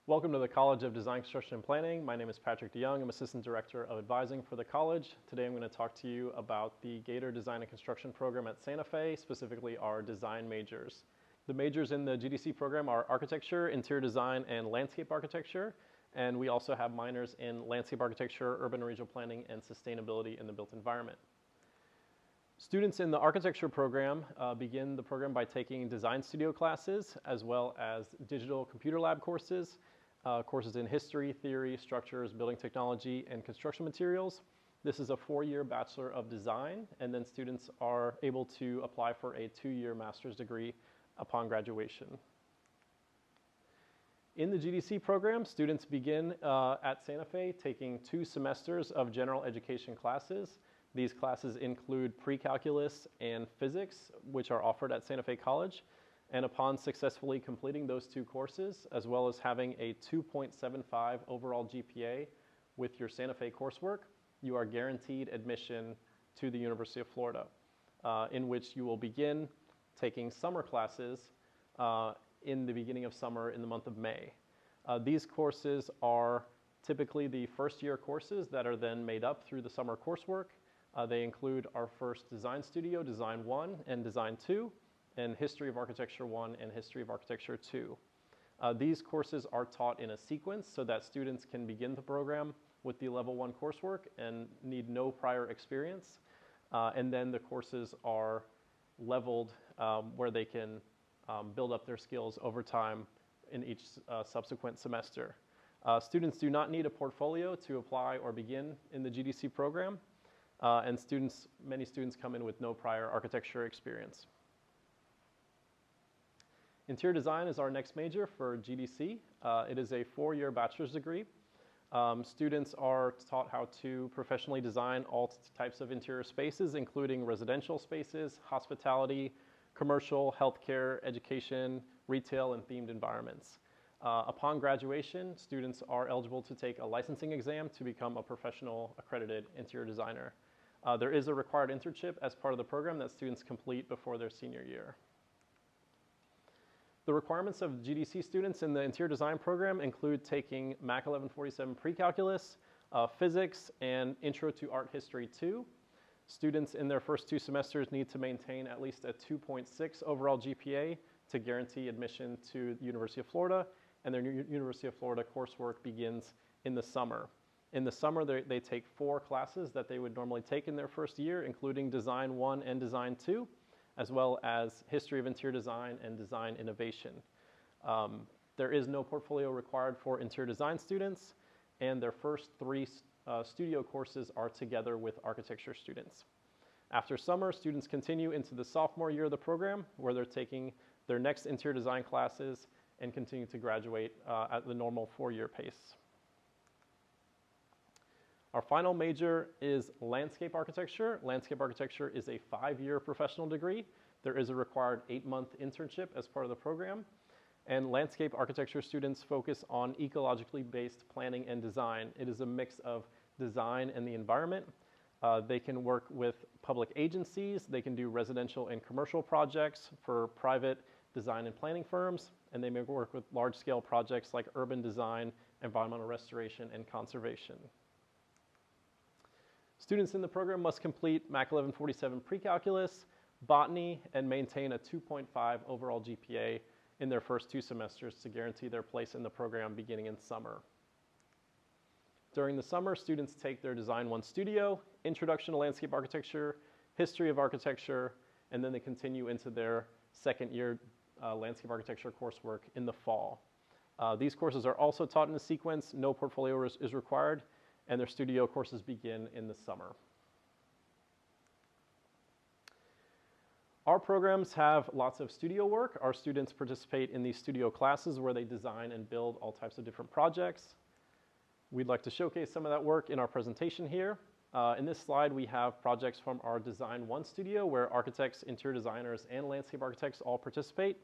Welcome to the College of Design, Construction, and Planning. My name is Patrick DeYoung. I'm Assistant Director of Advising for the college. Today I'm going to talk to you about the Gator Design and Construction program at Santa Fe, specifically our design majors. The majors in the GDC program are Architecture, Interior Design, and Landscape Architecture. And we also have minors in Landscape Architecture, Urban and Regional Planning, and Sustainability in the Built Environment. Students in the architecture program begin the program by taking design studio classes as well as digital computer lab courses, courses in history, theory, structures, building technology, and construction materials. This is a 4-year Bachelor of Design, and then students are able to apply for a 2-year master's degree upon graduation. In the GDC program, students begin at Santa Fe taking 2 semesters of general education classes. These classes include pre-calculus and physics, which are offered at Santa Fe College. And upon successfully completing those 2 courses, as well as having a 2.75 overall GPA with your Santa Fe coursework, you are guaranteed admission to the University of Florida, in which you will begin taking summer classes in the beginning of summer in the month of May. These courses are typically the first-year courses that are then made up through the summer coursework. They include our first design studio, Design 1 and Design 2, and History of Architecture 1 and History of Architecture 2. These courses are taught in a sequence so that students can begin the program with the Level 1 coursework and need no prior experience. And then the courses are leveled where they can build up their skills over time in each subsequent semester. Students do not need a portfolio to apply or begin in the GDC program. And many students come in with no prior architecture experience. Interior design is our next major for GDC. It is a 4-year bachelor's degree. Students are taught how to professionally design all types of interior spaces, including residential spaces, hospitality, commercial, healthcare, education, retail, and themed environments. Upon graduation, students are eligible to take a licensing exam to become a professional accredited interior designer. There is a required internship as part of the program that students complete before their senior year. The requirements of GDC students in the interior design program include taking Mac 1147 pre-calculus, physics, and Intro to Art History 2. Students in their first 2 semesters need to maintain at least a 2.6 overall GPA to guarantee admission to the University of Florida, and their University of Florida coursework begins in the summer. In the summer, they take 4 classes that they would normally take in their first year, including Design 1 and Design 2, as well as History of Interior Design and Design Innovation. There is no portfolio required for interior design students, and their first 3 studio courses are together with architecture students. After summer, students continue into the sophomore year of the program, where they're taking their next interior design classes and continue to graduate at the normal 4-year pace. Our final major is landscape architecture. Landscape architecture is a 5-year professional degree. There is a required 8-month internship as part of the program. And landscape architecture students focus on ecologically based planning and design. It is a mix of design and the environment. They can work with public agencies. They can do residential and commercial projects for private design and planning firms. And they may work with large-scale projects like urban design, environmental restoration, and conservation. Students in the program must complete Mac 1147 pre-calculus, botany, and maintain a 2.5 overall GPA in their first 2 semesters to guarantee their place in the program beginning in summer. During the summer, students take their Design 1 studio, Introduction to Landscape Architecture, History of Architecture, and then they continue into their 2nd year landscape architecture coursework in the fall. These courses are also taught in a sequence. No portfolio is required, and their studio courses begin in the summer. Our programs have lots of studio work. Our students participate in these studio classes where they design and build all types of different projects. We'd like to showcase some of that work in our presentation here. In this slide, we have projects from our Design 1 studio where architects, interior designers, and landscape architects all participate.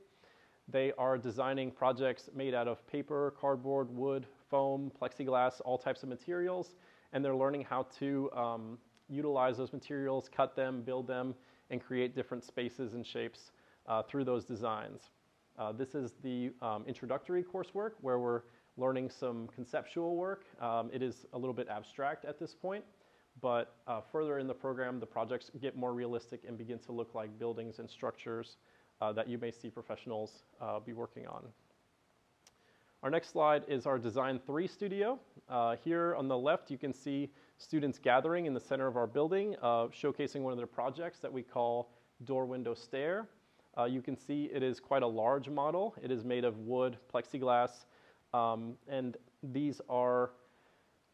They are designing projects made out of paper, cardboard, wood, foam, plexiglass, all types of materials, and they're learning how to utilize those materials, cut them, build them, and create different spaces and shapes through those designs. This is the introductory coursework where we're learning some conceptual work. It is a little bit abstract at this point, but further in the program, the projects get more realistic and begin to look like buildings and structures that you may see professionals be working on. Our next slide is our Design 3 studio. Here on the left, you can see students gathering in the center of our building, showcasing one of their projects that we call Door Window Stair. You can see it is quite a large model. It is made of wood, plexiglass, and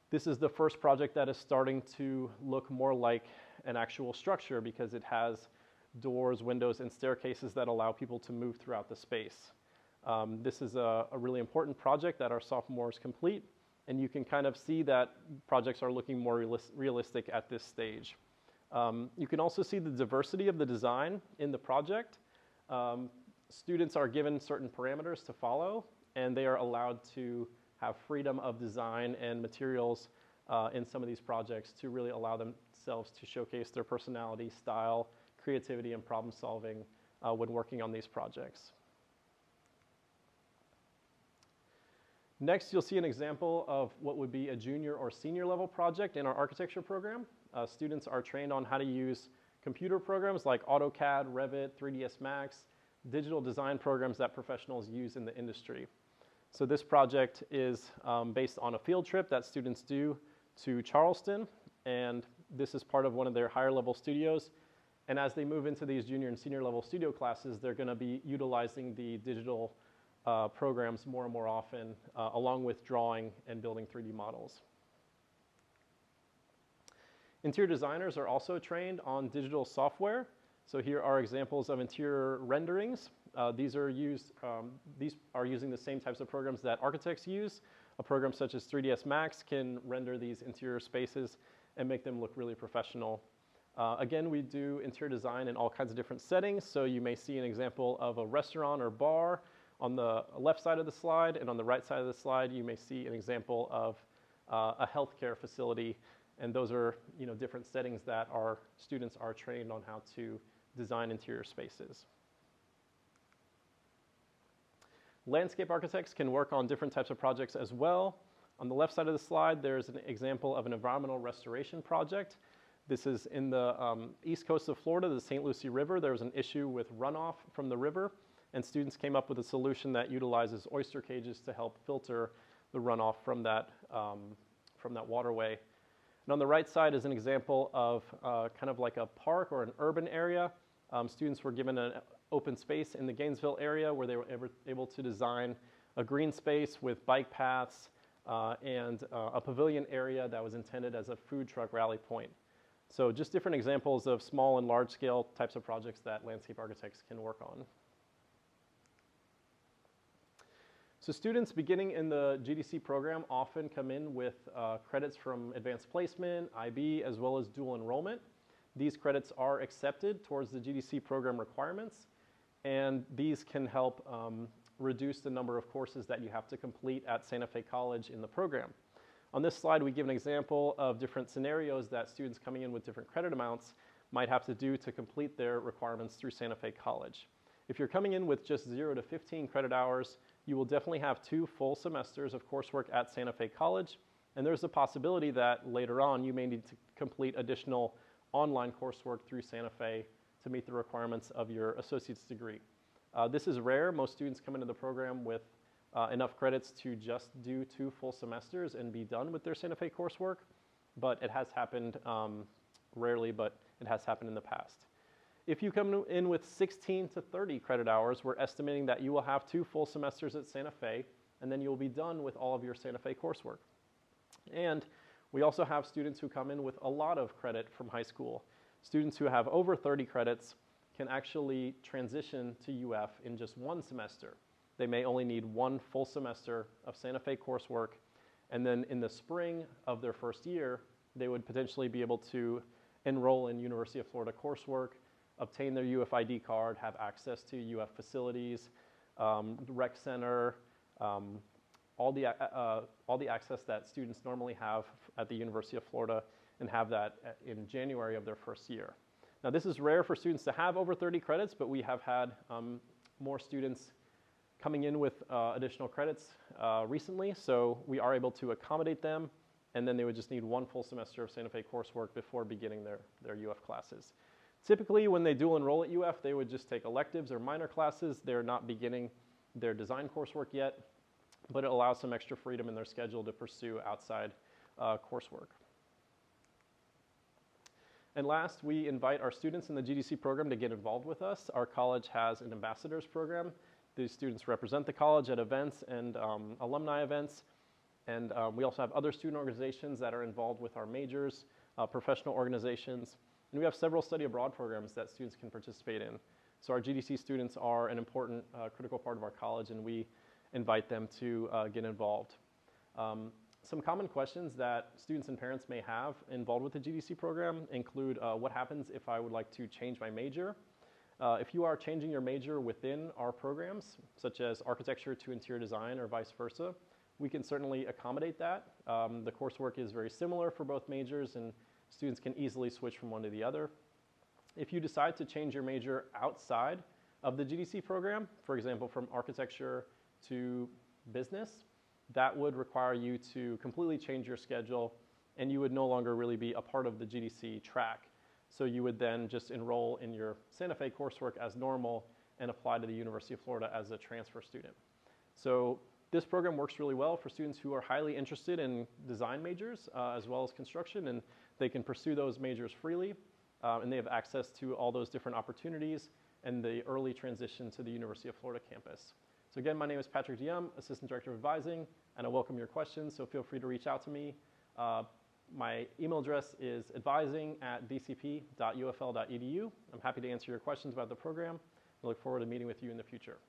this is the first project that is starting to look more like an actual structure because it has doors, windows, and staircases that allow people to move throughout the space. This is a really important project that our sophomores complete, and you can kind of see that projects are looking more realistic at this stage. You can also see the diversity of the design in the project. Students are given certain parameters to follow, and they are allowed to have freedom of design and materials in some of these projects to really allow themselves to showcase their personality, style, creativity, and problem solving when working on these projects. Next, you'll see an example of what would be a junior or senior level project in our architecture program. Students are trained on how to use computer programs like AutoCAD, Revit, 3ds Max, digital design programs that professionals use in the industry. So this project is based on a field trip that students do to Charleston, and this is part of one of their higher level studios. And as they move into these junior and senior level studio classes, they're going to be utilizing the digital programs more and more often, along with drawing and building 3D models. Interior designers are also trained on digital software. So here are examples of interior renderings. These are using the same types of programs that architects use. A program such as 3ds Max can render these interior spaces and make them look really professional. Again, we do interior design in all kinds of different settings. So you may see an example of a restaurant or bar on the left side of the slide, and on the right side of the slide, you may see an example of a healthcare facility. And those are, different settings that our students are trained on how to design interior spaces. Landscape architects can work on different types of projects as well. On the left side of the slide, there's an example of an environmental restoration project. This is in the east coast of Florida, the St. Lucie River. There was an issue with runoff from the river, and students came up with a solution that utilizes oyster cages to help filter the runoff from that waterway. And on the right side is an example of kind of like a park or an urban area. Students were given an open space in the Gainesville area where they were able to design a green space with bike paths and a pavilion area that was intended as a food truck rally point. So just different examples of small and large scale types of projects that landscape architects can work on. So students beginning in the GDC program often come in with credits from advanced placement, IB, as well as dual enrollment. These credits are accepted towards the GDC program requirements, and these can help reduce the number of courses that you have to complete at Santa Fe College in the program. On this slide, we give an example of different scenarios that students coming in with different credit amounts might have to do to complete their requirements through Santa Fe College. If you're coming in with just 0 to 15 credit hours, you will definitely have 2 full semesters of coursework at Santa Fe College, and there's a possibility that later on you may need to complete additional online coursework through Santa Fe to meet the requirements of your associate's degree. This is rare. Most students come into the program with enough credits to just do 2 full semesters and be done with their Santa Fe coursework, but it has happened rarely, but it has happened in the past. If you come in with 16 to 30 credit hours, we're estimating that you will have 2 full semesters at Santa Fe, and then you'll be done with all of your Santa Fe coursework. And we also have students who come in with a lot of credit from high school. Students who have over 30 credits can actually transition to UF in just 1 semester. They may only need 1 full semester of Santa Fe coursework, and then in the spring of their first year, they would potentially be able to enroll in University of Florida coursework, obtain their UFID card, have access to UF facilities, rec center, all the access that students normally have at the University of Florida, and have that in January of their first year. Now, this is rare for students to have over 30 credits, but we have had more students coming in with additional credits recently, so we are able to accommodate them, and then they would just need one full semester of Santa Fe coursework before beginning their UF classes. Typically, when they dual enroll at UF, they would just take electives or minor classes. They're not beginning their design coursework yet, but it allows some extra freedom in their schedule to pursue outside coursework. And last, we invite our students in the GDC program to get involved with us. Our college has an ambassadors program. These students represent the college at events and alumni events. And we also have other student organizations that are involved with our majors, professional organizations. And we have several study abroad programs that students can participate in. So our GDC students are an important critical part of our college, and we invite them to get involved. Some common questions that students and parents may have involved with the GDC program include what happens if I would like to change my major? If you are changing your major within our programs, such as architecture to interior design or vice versa, we can certainly accommodate that. The coursework is very similar for both majors, and students can easily switch from one to the other. If you decide to change your major outside of the GDC program, for example, from architecture to business, that would require you to completely change your schedule, and you would no longer really be a part of the GDC track. So you would then just enroll in your Santa Fe coursework as normal and apply to the University of Florida as a transfer student. So this program works really well for students who are highly interested in design majors as well as construction, and they can pursue those majors freely, and they have access to all those different opportunities and the early transition to the University of Florida campus. So again, my name is Patrick Diem, Assistant Director of Advising, and I welcome your questions, so feel free to reach out to me. My email address is advising@dcp.ufl.edu. I'm happy to answer your questions about the program. I look forward to meeting with you in the future.